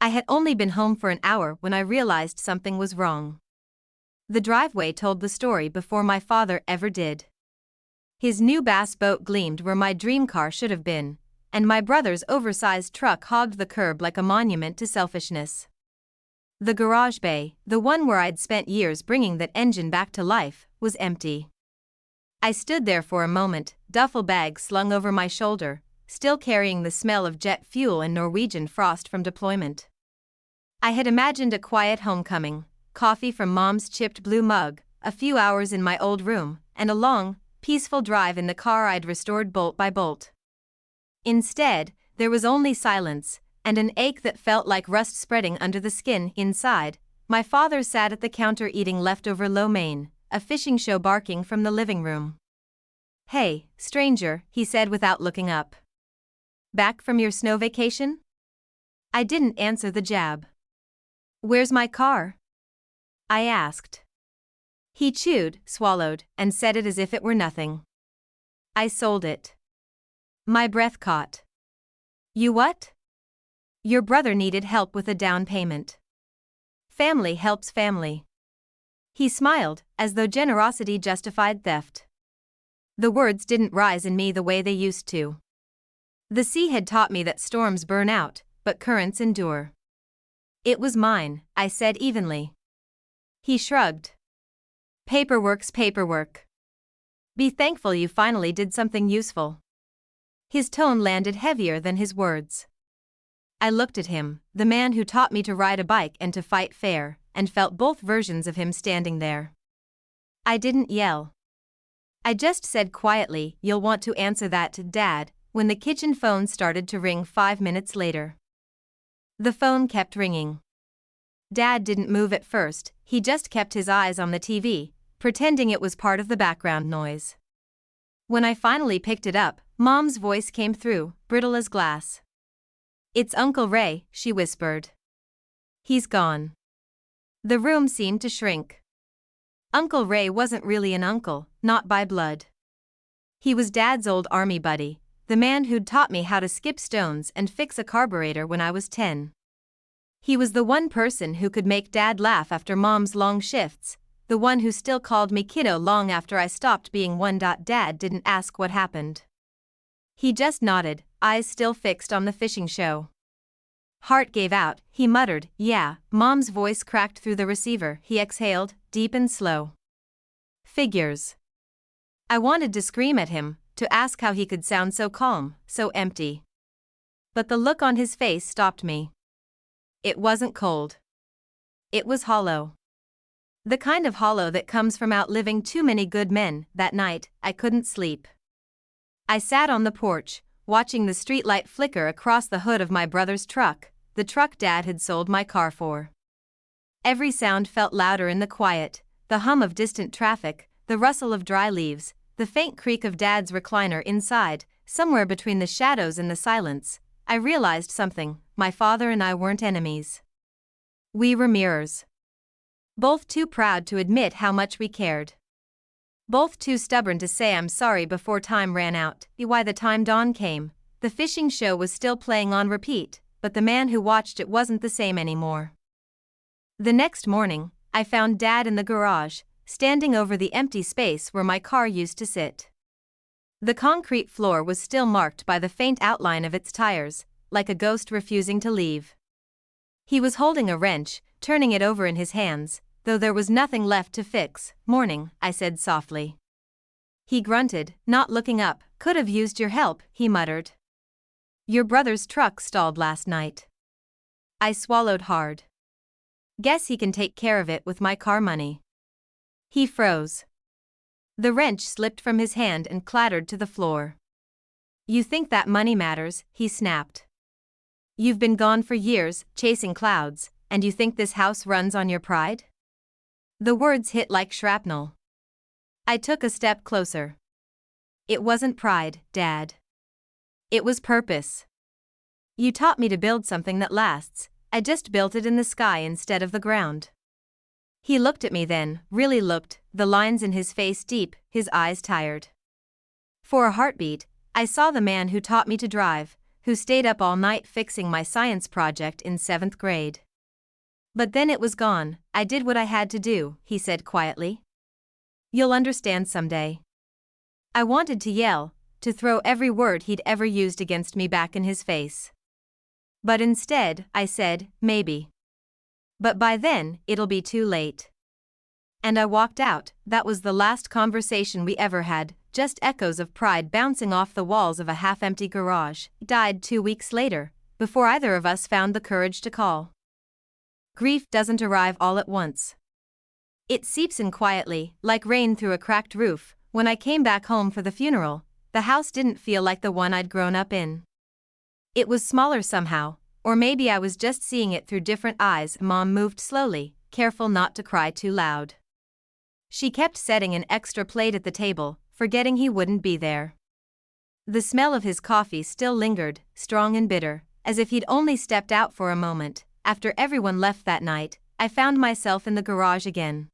I had only been home for an hour when I realized something was wrong. The driveway told the story before my father ever did. His new bass boat gleamed where my dream car should have been, and my brother's oversized truck hogged the curb like a monument to selfishness. The garage bay, the one where I'd spent years bringing that engine back to life, was empty. I stood there for a moment, duffel bag slung over my shoulder, still carrying the smell of jet fuel and Norwegian frost from deployment. I had imagined a quiet homecoming, coffee from Mom's chipped blue mug, a few hours in my old room, and a long, peaceful drive in the car I'd restored bolt by bolt. Instead, there was only silence, and an ache that felt like rust spreading under the skin. Inside, my father sat at the counter eating leftover lo mein, a fishing show barking from the living room. "Hey, stranger," he said without looking up. "Back from your snow vacation?" I didn't answer the jab. "Where's my car?" I asked. He chewed, swallowed, and said it as if it were nothing. "I sold it." My breath caught. "You what?" "Your brother needed help with a down payment. Family helps family." He smiled, as though generosity justified theft. The words didn't rise in me the way they used to. The sea had taught me that storms burn out, but currents endure. "It was mine," I said evenly. He shrugged. "Paperwork's paperwork. Be thankful you finally did something useful." His tone landed heavier than his words. I looked at him, the man who taught me to ride a bike and to fight fair, and felt both versions of him standing there. I didn't yell. I just said quietly, "You'll want to answer that to Dad," when the kitchen phone started to ring 5 minutes later. The phone kept ringing. Dad didn't move at first, he just kept his eyes on the TV, pretending it was part of the background noise. When I finally picked it up, Mom's voice came through, brittle as glass. "It's Uncle Ray," she whispered. "He's gone." The room seemed to shrink. Uncle Ray wasn't really an uncle, not by blood. He was Dad's old army buddy, the man who'd taught me how to skip stones and fix a carburetor when I was 10. He was the one person who could make Dad laugh after Mom's long shifts, the one who still called me kiddo long after I stopped being one. Dad didn't ask what happened. He just nodded, eyes still fixed on the fishing show. Heart gave out, he muttered, "Yeah." Mom's voice cracked through the receiver. He exhaled, deep and slow. "Figures." I wanted to scream at him, to ask how he could sound so calm, so empty. But the look on his face stopped me. It wasn't cold. It was hollow. The kind of hollow that comes from outliving too many good men. That night, I couldn't sleep. I sat on the porch, watching the streetlight flicker across the hood of my brother's truck, the truck Dad had sold my car for. Every sound felt louder in the quiet, the hum of distant traffic, the rustle of dry leaves, the faint creak of Dad's recliner inside. Somewhere between the shadows and the silence, I realized something: my father and I weren't enemies. We were mirrors. Both too proud to admit how much we cared. Both too stubborn to say "I'm sorry" before time ran out. By the time dawn came, the fishing show was still playing on repeat, but the man who watched it wasn't the same anymore. The next morning, I found Dad in the garage, standing over the empty space where my car used to sit. The concrete floor was still marked by the faint outline of its tires, like a ghost refusing to leave. He was holding a wrench, turning it over in his hands, though there was nothing left to fix. "Morning," I said softly. He grunted, not looking up. "Could have used your help," he muttered. "Your brother's truck stalled last night." I swallowed hard. Guess he can take care of it with my car money. He froze. The wrench slipped from his hand and clattered to the floor. "You think that money matters?" he snapped. "You've been gone for years, chasing clouds, and you think this house runs on your pride?" The words hit like shrapnel. I took a step closer. "It wasn't pride, Dad. It was purpose. You taught me to build something that lasts. I just built it in the sky instead of the ground." He looked at me then, really looked, the lines in his face deep, his eyes tired. For a heartbeat, I saw the man who taught me to drive, who stayed up all night fixing my science project in 7th grade. But then it was gone. I did what I had to do, he said quietly. You'll understand someday. I wanted to yell, to throw every word he'd ever used against me back in his face. But instead, I said, maybe. But by then, it'll be too late. And I walked out. That was the last conversation we ever had, just echoes of pride bouncing off the walls of a half-empty garage. He died 2 weeks later, before either of us found the courage to call. Grief doesn't arrive all at once. It seeps in quietly, like rain through a cracked roof. When I came back home for the funeral, the house didn't feel like the one I'd grown up in. It was smaller somehow, or maybe I was just seeing it through different eyes. Mom moved slowly, careful not to cry too loud. She kept setting an extra plate at the table, forgetting he wouldn't be there. The smell of his coffee still lingered, strong and bitter, as if he'd only stepped out for a moment. After everyone left that night, I found myself in the garage again.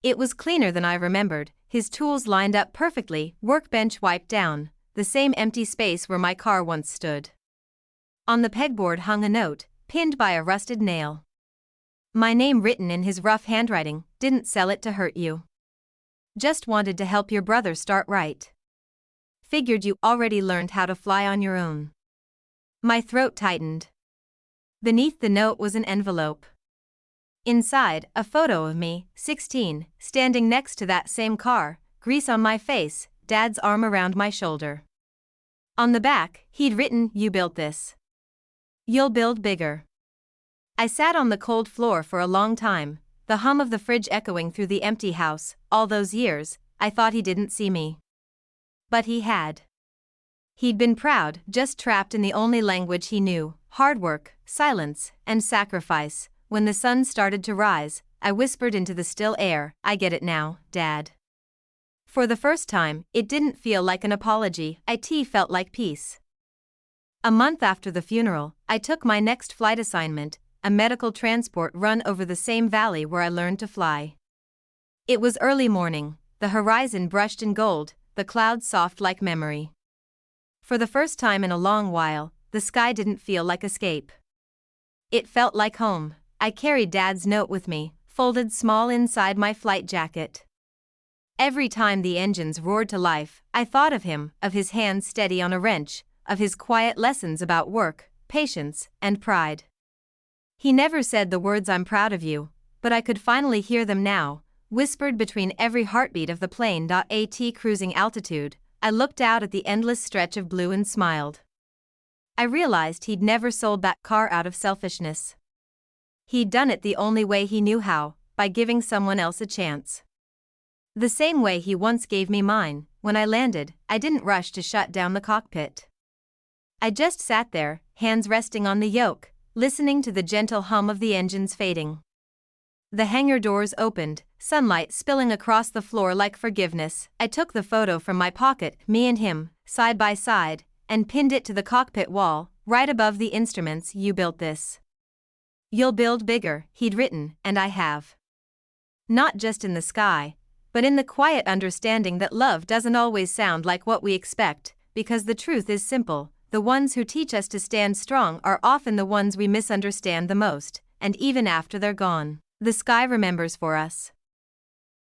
It was cleaner than I remembered, his tools lined up perfectly, workbench wiped down, the same empty space where my car once stood. On the pegboard hung a note, pinned by a rusted nail. My name written in his rough handwriting. Didn't sell it to hurt you. Just wanted to help your brother start right. Figured you already learned how to fly on your own. My throat tightened. Beneath the note was an envelope. Inside, a photo of me, 16, standing next to that same car, grease on my face, Dad's arm around my shoulder. On the back, he'd written, "You built this. You'll build bigger." I sat on the cold floor for a long time, the hum of the fridge echoing through the empty house. All those years, I thought he didn't see me. But he had. He'd been proud, just trapped in the only language he knew, hard work, silence, and sacrifice. When the sun started to rise, I whispered into the still air, "I get it now, Dad." For the first time, it didn't feel like an apology. It felt like peace. A month after the funeral, I took my next flight assignment, a medical transport run over the same valley where I learned to fly. It was early morning, the horizon brushed in gold, the clouds soft like memory. For the first time in a long while, the sky didn't feel like escape. It felt like home. I carried Dad's note with me, folded small inside my flight jacket. Every time the engines roared to life, I thought of him, of his hands steady on a wrench, of his quiet lessons about work, patience, and pride. He never said the words "I'm proud of you," but I could finally hear them now, whispered between every heartbeat of the plane. At cruising altitude, I looked out at the endless stretch of blue and smiled. I realized he'd never sold that car out of selfishness. He'd done it the only way he knew how, by giving someone else a chance. The same way he once gave me mine. When I landed, I didn't rush to shut down the cockpit. I just sat there, hands resting on the yoke, listening to the gentle hum of the engines fading. The hangar doors opened, sunlight spilling across the floor like forgiveness. I took the photo from my pocket, me and him, side by side, and pinned it to the cockpit wall, right above the instruments. "You built this. You'll build bigger," he'd written, and I have. Not just in the sky, but in the quiet understanding that love doesn't always sound like what we expect, because the truth is simple. The ones who teach us to stand strong are often the ones we misunderstand the most, and even after they're gone, the sky remembers for us.